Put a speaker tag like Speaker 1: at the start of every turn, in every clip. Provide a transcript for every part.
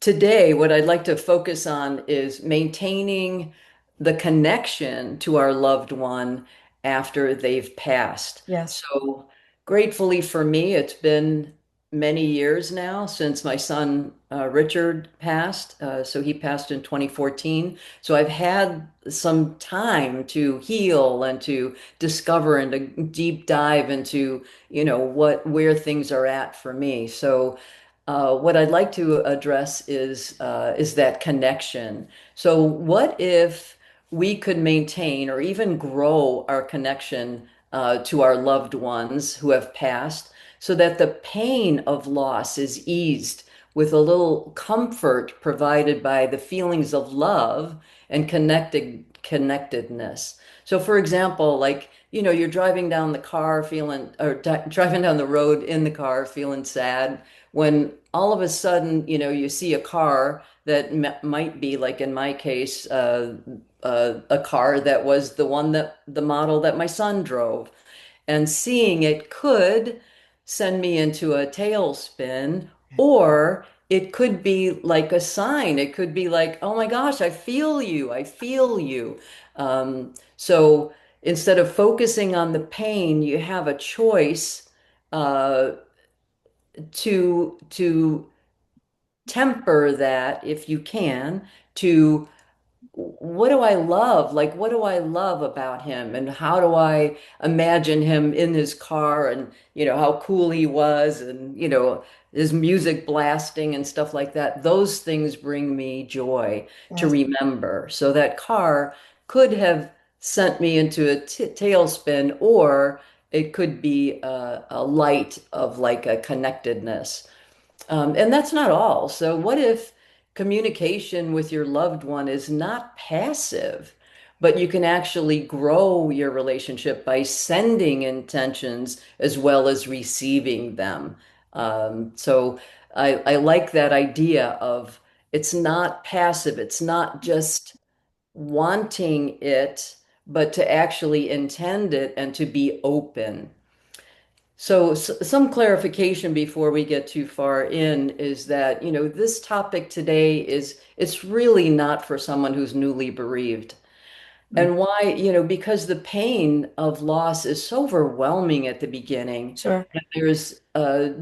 Speaker 1: Today, what I'd like to focus on is maintaining the connection to our loved one after they've passed.
Speaker 2: Yes.
Speaker 1: So, gratefully for me, it's been many years now since my son Richard passed. So, he passed in 2014. So, I've had some time to heal and to discover and to deep dive into, where things are at for me. So, what I'd like to address is that connection. So, what if we could maintain or even grow our connection to our loved ones who have passed, so that the pain of loss is eased with a little comfort provided by the feelings of love and connectedness. So, for example, like you're driving down the car feeling, or driving down the road in the car feeling sad when all of a sudden, you see a car that might be, like in my case, a car that was the model that my son drove. And seeing it could send me into a tailspin, or it could be like a sign. It could be like, oh my gosh, I feel you. I feel you. So instead of focusing on the pain, you have a choice uh, to temper that if you can, to what do I love? Like, what do I love about him? And how do I imagine him in his car and, how cool he was and, his music blasting and stuff like that. Those things bring me joy to
Speaker 2: Yes.
Speaker 1: remember. So that car could have sent me into a tailspin, or it could be a light of like a connectedness. And that's not all. So, what if communication with your loved one is not passive, but you can actually grow your relationship by sending intentions as well as receiving them? So, I like that idea of it's not passive, it's not just wanting it, but to actually intend it and to be open. So, some clarification before we get too far in is that, this topic today it's really not for someone who's newly bereaved.
Speaker 2: Mm.
Speaker 1: And why, because the pain of loss is so overwhelming at the beginning,
Speaker 2: Sure.
Speaker 1: and there's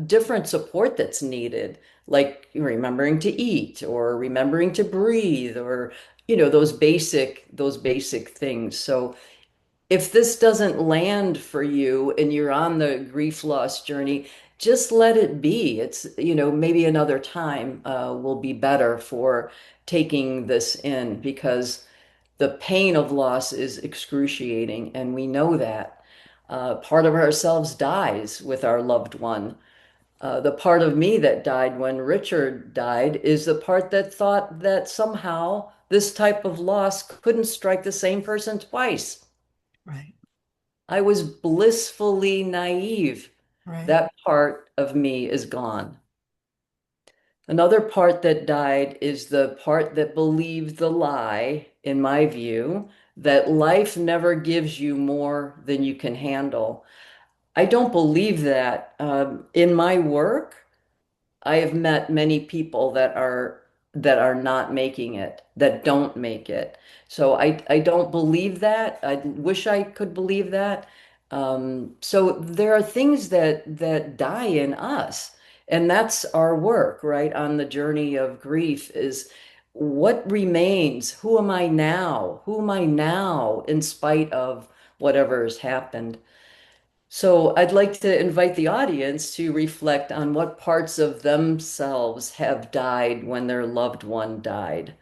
Speaker 1: different support that's needed, like remembering to eat or remembering to breathe, or, those basic things. So if this doesn't land for you and you're on the grief loss journey, just let it be. It's, maybe another time will be better for taking this in, because the pain of loss is excruciating, and we know that. Part of ourselves dies with our loved one. The part of me that died when Richard died is the part that thought that somehow this type of loss couldn't strike the same person twice.
Speaker 2: Right.
Speaker 1: I was blissfully naive.
Speaker 2: Right.
Speaker 1: That part of me is gone. Another part that died is the part that believed the lie, in my view, that life never gives you more than you can handle. I don't believe that. In my work, I have met many people that are not making it, that don't make it. So I don't believe that. I wish I could believe that. So there are things that die in us, and that's our work, right? On the journey of grief is what remains? Who am I now? Who am I now in spite of whatever has happened? So I'd like to invite the audience to reflect on what parts of themselves have died when their loved one died.